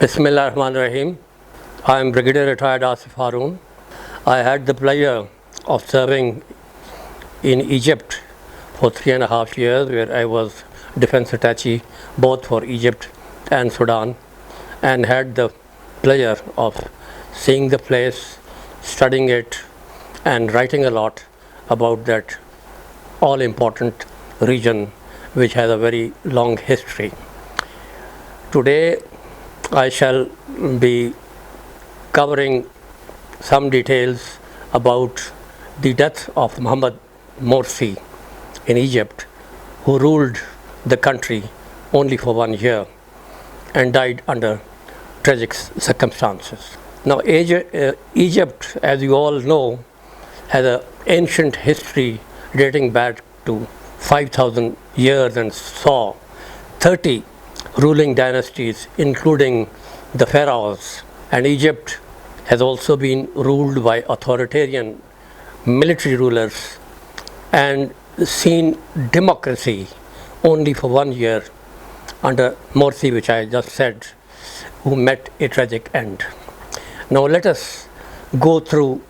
Bismillah Rahman Rahim. I am Brigadier Retired Asif Haroon. I had the pleasure of serving in Egypt for 3.5 years, where I was defense attaché both for Egypt and Sudan, and had the pleasure of seeing the place, studying it, and writing a lot about that all important region which has a very long history. Today I shall be covering some details about the death of Muhammad Morsi in Egypt, who ruled the country only for 1 year and died under tragic circumstances. Now, Egypt, as you all know, has an ancient history dating back to 5,000 years and saw 30 ruling dynasties, including the pharaohs. And Egypt has also been ruled by authoritarian military rulers and seen democracy only for 1 year under Morsi, which I just said, who met a tragic end. Now let us go through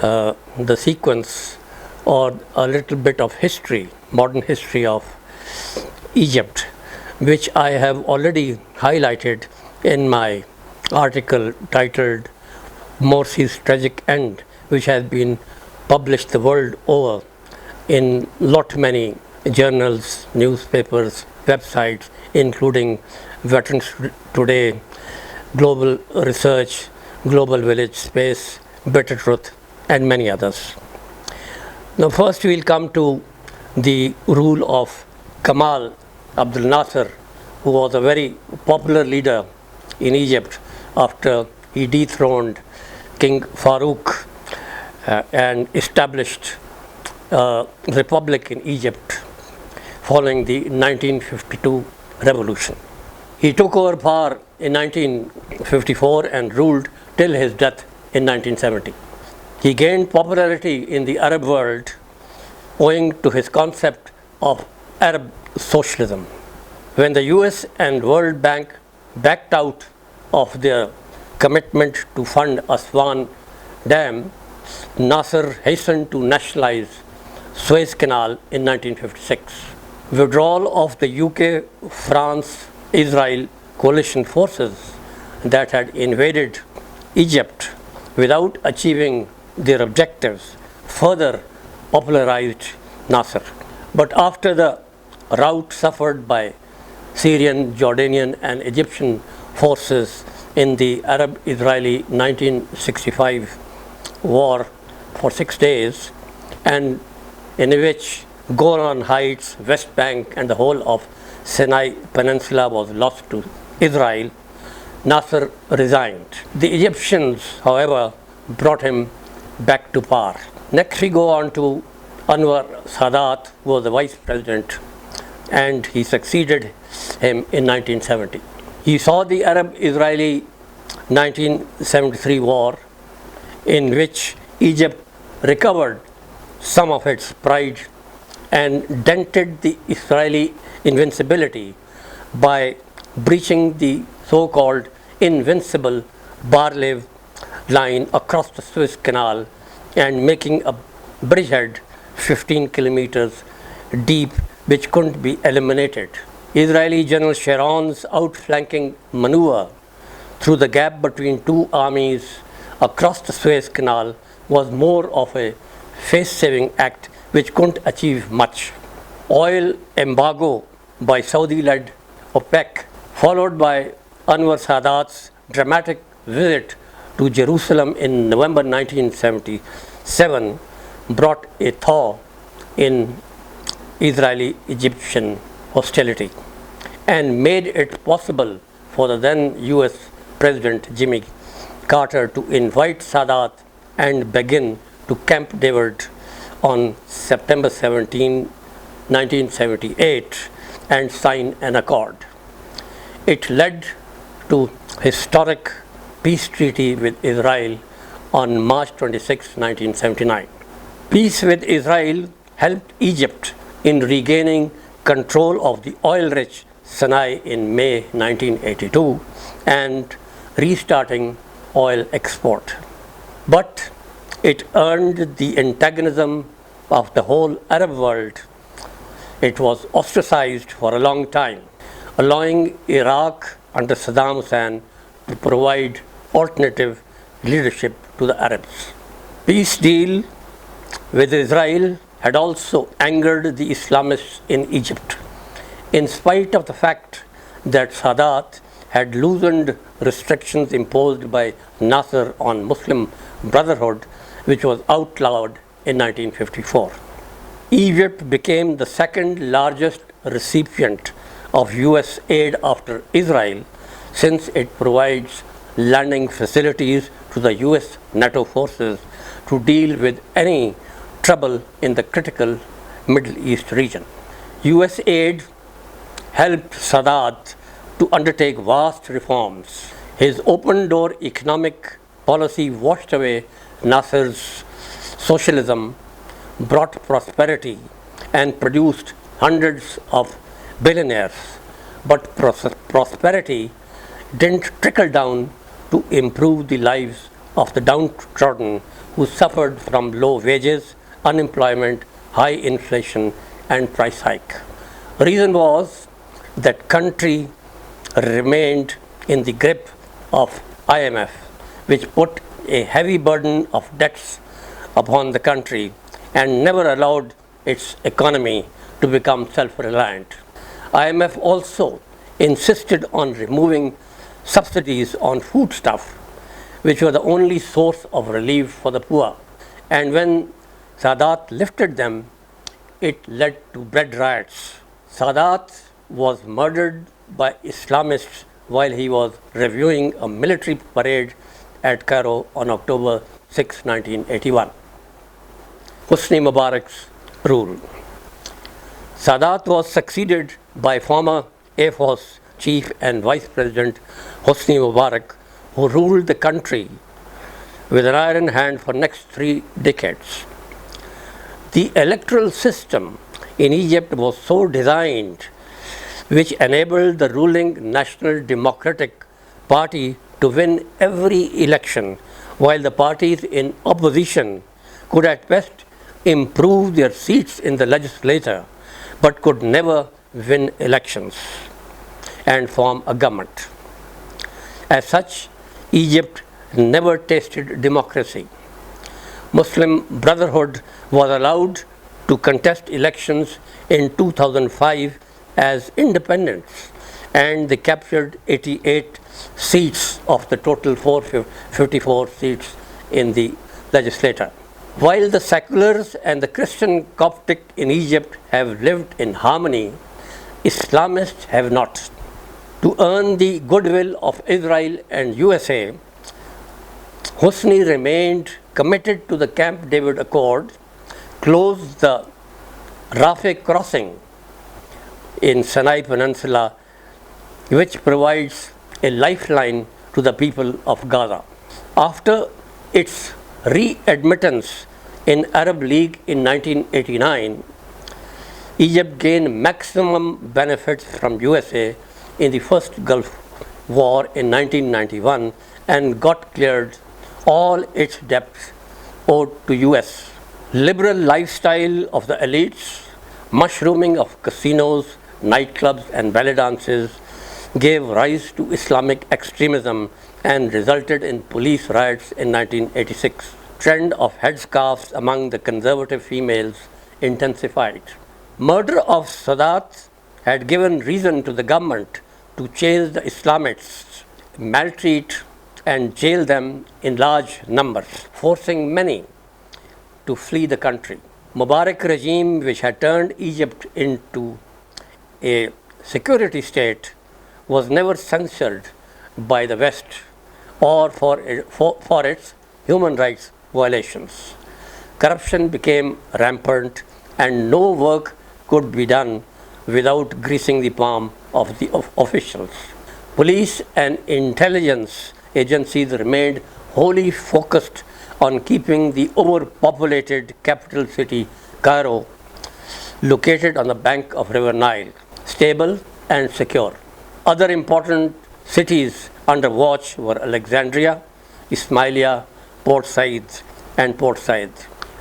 the sequence or a little bit of history, modern history of Egypt, which I have already highlighted in my article titled Morsi's Tragic End, which has been published the world over in many journals, newspapers, websites, including Veterans Today, Global Research, Global Village Space, Better Truth, and many others. Now first we'll come to the rule of Gamal Abdel Nasser, who was a very popular leader in Egypt after he dethroned King Farouk and established a republic in Egypt following the 1952 revolution. He took over power in 1954 and ruled till his death in 1970. He gained popularity in the Arab world owing to his concept of Arab socialism. When the US and World Bank backed out of their commitment to fund Aswan Dam, Nasser hastened to nationalize Suez Canal in 1956. Withdrawal of the UK, France, Israel coalition forces that had invaded Egypt without achieving their objectives further popularized Nasser. But after the rout suffered by Syrian, Jordanian, and Egyptian forces in the Arab-Israeli 1965 war for 6 days, and in which Golan Heights, West Bank, and the whole of Sinai Peninsula was lost to Israel, Nasser resigned. The Egyptians, however, brought him back to power. Next we go on to Anwar Sadat, who was the vice president, and he succeeded him in 1970. He saw the Arab-Israeli 1973 war, in which Egypt recovered some of its pride and dented the Israeli invincibility by breaching the so-called invincible Bar-Lev line across the Suez Canal and making a bridgehead 15 kilometers deep, which couldn't be eliminated. Israeli General Sharon's outflanking maneuver through the gap between two armies across the Suez Canal was more of a face-saving act which couldn't achieve much. Oil embargo by Saudi-led OPEC, followed by Anwar Sadat's dramatic visit to Jerusalem in November 1977, brought a thaw in Israeli-Egyptian hostility and made it possible for the then US President Jimmy Carter to invite Sadat and begin to Camp David on September 17, 1978, and sign an accord. It led to historic peace treaty with Israel on March 26, 1979. Peace with Israel helped Egypt in regaining control of the oil-rich Sinai in May 1982 and restarting oil export. But it earned the antagonism of the whole Arab world. It was ostracized for a long time, allowing Iraq under Saddam Hussein to provide alternative leadership to the Arabs. Peace deal with Israel had also angered the Islamists in Egypt, in spite of the fact that Sadat had loosened restrictions imposed by Nasser on Muslim Brotherhood, which was outlawed in 1954. Egypt became the second largest recipient of US aid after Israel, since it provides landing facilities to the US NATO forces to deal with any trouble in the critical Middle East region. US aid helped Sadat to undertake vast reforms. His open door economic policy washed away Nasser's socialism, brought prosperity, and produced hundreds of billionaires. But prosperity didn't trickle down to improve the lives of the downtrodden who suffered from low wages, unemployment, high inflation, and price hike. Reason was that country remained in the grip of IMF, which put a heavy burden of debts upon the country and never allowed its economy to become self-reliant. IMF also insisted on removing subsidies on foodstuff, which were the only source of relief for the poor. And when Sadat lifted them, it led to bread riots. Sadat was murdered by Islamists while he was reviewing a military parade at Cairo on October 6, 1981. Hosni Mubarak's rule. Sadat was succeeded by former Air Force Chief and Vice President Hosni Mubarak, who ruled the country with an iron hand for next 3 decades. The electoral system in Egypt was so designed, which enabled the ruling National Democratic Party to win every election, while the parties in opposition could at best improve their seats in the legislature, but could never win elections and form a government. As such, Egypt never tasted democracy. Muslim Brotherhood was allowed to contest elections in 2005 as independents, and they captured 88 seats of the total 454 seats in the legislature. While the seculars and the Christian Coptic in Egypt have lived in harmony, Islamists have not. To earn the goodwill of Israel and USA, Hosni remained committed to the Camp David Accord, closed the Rafah crossing in Sinai Peninsula, which provides a lifeline to the people of Gaza. After its readmittance in Arab League in 1989, Egypt gained maximum benefits from USA in the first Gulf War in 1991 and got cleared all its debts owed to US. Liberal lifestyle of the elites, mushrooming of casinos, nightclubs and ballet dances gave rise to Islamic extremism and resulted in police riots in 1986. Trend of headscarves among the conservative females intensified. Murder of Sadat had given reason to the government to chase the Islamists, maltreat and jail them in large numbers, forcing many to flee the country. Mubarak regime, which had turned Egypt into a security state, was never censured by the West or for its human rights violations. Corruption became rampant and no work could be done without greasing the palm of the officials. Police and intelligence agencies remained wholly focused on keeping the overpopulated capital city, Cairo, located on the bank of River Nile, stable and secure. Other important Cities under watch were Alexandria, Ismailia, Port Said, and Port Said.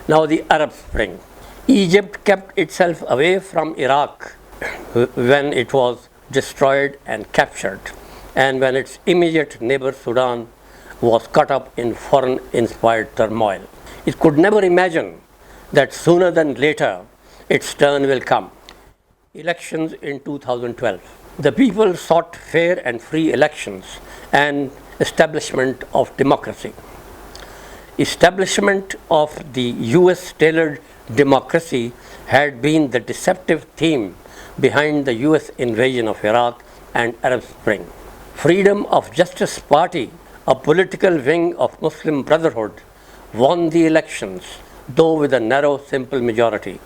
Now the Arab Spring. Egypt kept itself away from Iraq when it was destroyed and captured, and when its immediate neighbor Sudan was caught up in foreign-inspired turmoil. It could never imagine that sooner than later its turn will come. Elections in 2012. The people sought fair and free elections and establishment of democracy. Establishment of the US-tailored democracy had been the deceptive theme behind the US invasion of Iraq and Arab Spring. Freedom of Justice Party, a political wing of Muslim Brotherhood, won the elections, though with a narrow, simple majority,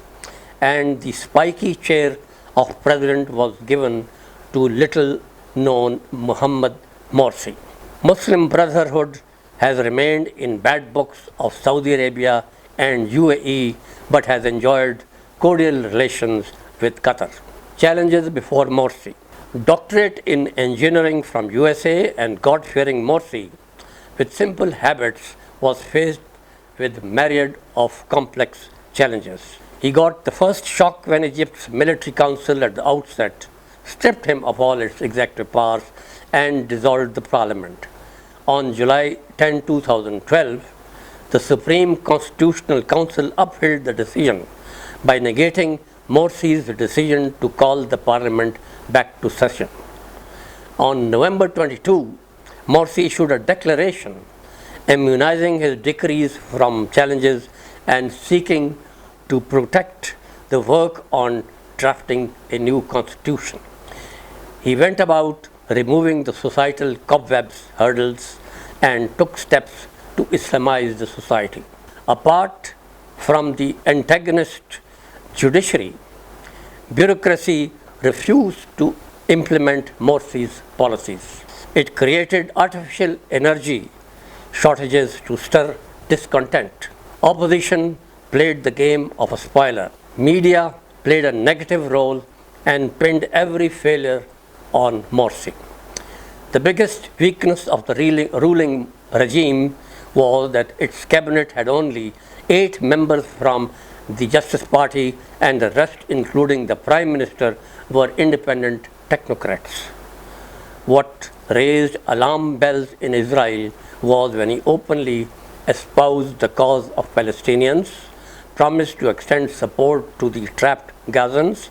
and the spiky chair of president was given to little-known Muhammad Morsi. Muslim Brotherhood has remained in bad books of Saudi Arabia and UAE, but has enjoyed cordial relations with Qatar. Challenges before Morsi. Doctorate in engineering from USA and God-fearing Morsi, with simple habits, was faced with myriad of complex challenges. He got the first shock when Egypt's military council at the outset stripped him of all its executive powers and dissolved the parliament. On July 10, 2012, the Supreme Constitutional Council upheld the decision by negating Morsi's decision to call the parliament back to session. On November 22, Morsi issued a declaration immunizing his decrees from challenges and seeking to protect the work on drafting a new constitution. He went about removing the societal cobwebs, hurdles, and took steps to Islamize the society. Apart from the antagonist judiciary, bureaucracy refused to implement Morsi's policies. It created artificial energy shortages to stir discontent. Opposition played the game of a spoiler. Media played a negative role and pinned every failure on Morsi. The biggest weakness of the ruling regime was that its cabinet had only 8 members from the Justice Party, and the rest, including the Prime Minister, were independent technocrats. What raised alarm bells in Israel was when he openly espoused the cause of Palestinians, promised to extend support to the trapped Gazans,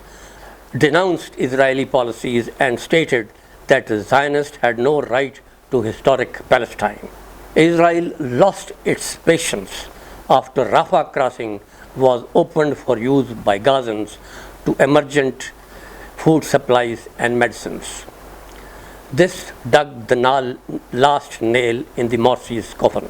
denounced Israeli policies, and stated that the Zionists had no right to historic Palestine. Israel lost its patience after Rafah crossing was opened for use by Gazans to emergent food supplies and medicines. This dug the last nail in the Morsi's coffin.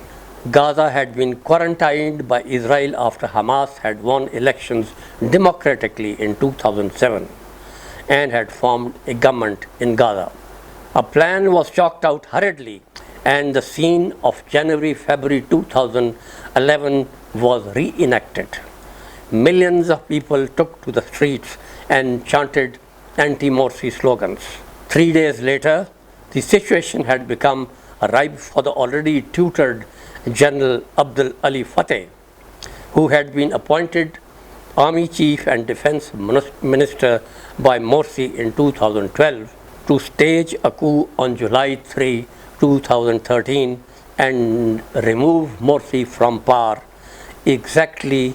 Gaza had been quarantined by Israel after Hamas had won elections democratically in 2007 and had formed a government in Gaza. A plan was chalked out hurriedly, and the scene of January-February 2011 was reenacted. Millions of people took to the streets and chanted anti-Morsi slogans. 3 days later, the situation had become ripe for the already tutored General Abdul Ali Fateh, who had been appointed Army Chief and Defense Minister by Morsi in 2012, to stage a coup on July 3, 2013 and remove Morsi from power exactly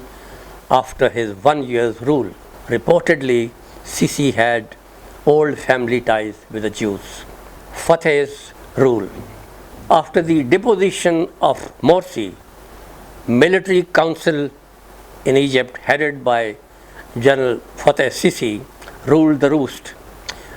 after his 1 year's rule. Reportedly, Sisi had old family ties with the Jews. Fateh's rule. After the deposition of Morsi, military council in Egypt, headed by General Fateh Sisi, ruled the roost.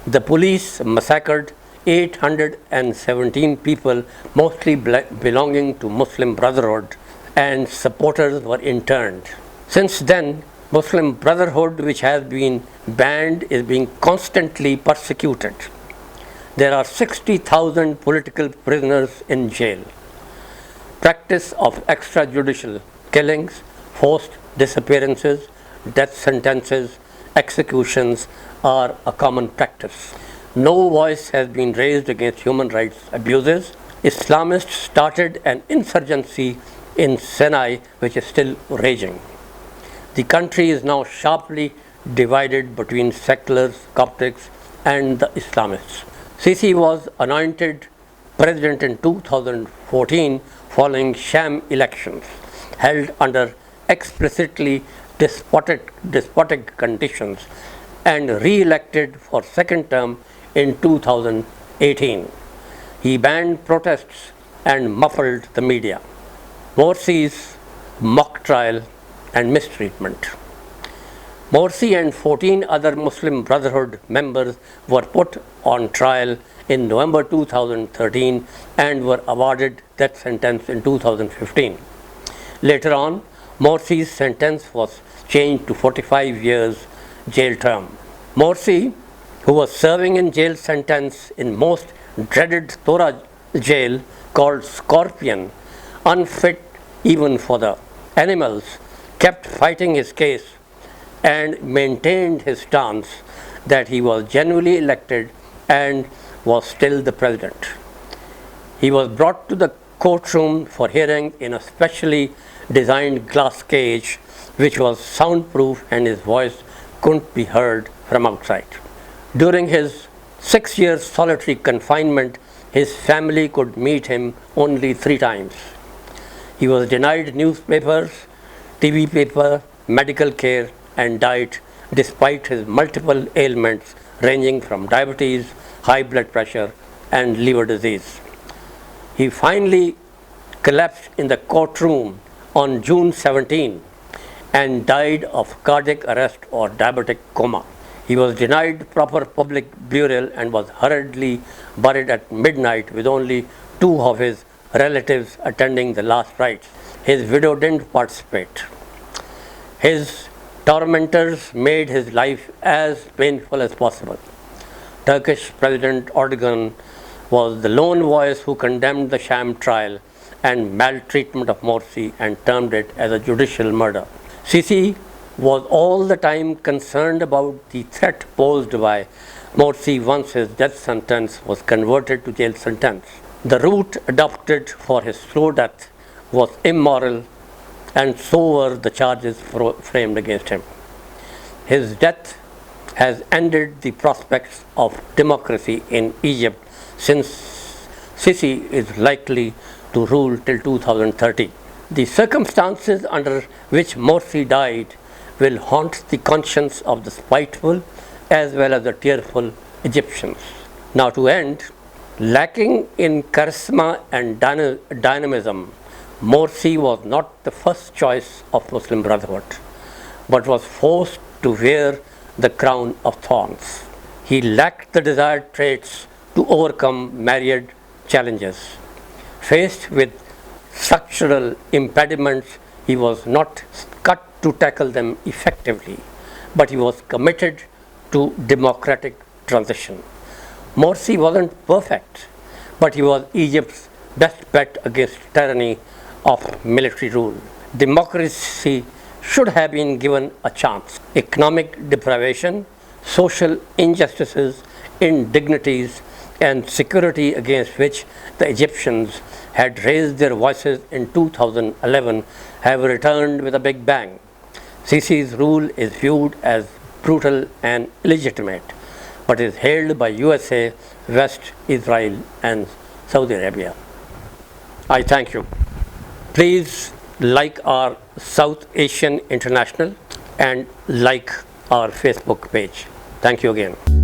The police massacred 817 people, mostly belonging to Muslim Brotherhood, and supporters were interned. Since then, Muslim Brotherhood, which has been banned, is being constantly persecuted. There are 60,000 political prisoners in jail. Practice of extrajudicial killings, forced disappearances, death sentences, executions are a common practice. No voice has been raised against human rights abuses. Islamists started an insurgency in Sinai, which is still raging. The country is now sharply divided between seculars, Coptics, and the Islamists. Sisi was anointed president in 2014 following sham elections held under explicitly despotic conditions and re-elected for second term in 2018. He banned protests and muffled the media. Morsi's mock trial and mistreatment. Morsi and 14 other Muslim Brotherhood members were put on trial in November 2013 and were awarded death sentence in 2015. Later on, Morsi's sentence was changed to 45 years jail term. Morsi, who was serving in jail sentence in most dreaded Torah jail called Scorpion, unfit even for the animals, kept fighting his case and maintained his stance that he was genuinely elected and was still the president. He was brought to the courtroom for hearing in a specially designed glass cage which was soundproof and his voice couldn't be heard from outside. During his 6 years solitary confinement, his family could meet him only 3 times. He was denied newspapers, TV paper, medical care, and diet despite his multiple ailments ranging from diabetes, high blood pressure, and liver disease. He finally collapsed in the courtroom on June 17 and died of cardiac arrest or diabetic coma. He was denied proper public burial and was hurriedly buried at midnight with only 2 of his relatives attending the last rites. His widow didn't participate. His tormentors made his life as painful as possible. Turkish President Erdogan was the lone voice who condemned the sham trial and maltreatment of Morsi and termed it as a judicial murder. Sisi was all the time concerned about the threat posed by Morsi once his death sentence was converted to jail sentence. The route adopted for his slow death was immoral, and so were the charges framed against him. His death has ended the prospects of democracy in Egypt, since Sisi is likely to rule till 2030. The circumstances under which Morsi died will haunt the conscience of the spiteful as well as the tearful Egyptians. Now to end, lacking in charisma and dynamism, Morsi was not the first choice of Muslim Brotherhood, but was forced to wear the crown of thorns. He lacked the desired traits to overcome myriad challenges. Faced with structural impediments, he was not cut to tackle them effectively, but he was committed to democratic transition. Morsi wasn't perfect, but he was Egypt's best bet against tyranny of military rule. Democracy should have been given a chance. Economic deprivation, social injustices, indignities, and security against which the Egyptians had raised their voices in 2011 have returned with a big bang. Sisi's rule is viewed as brutal and illegitimate, but is hailed by USA, West, Israel, and Saudi Arabia. I thank you. Please like our South Asian International and like our Facebook page. Thank you again.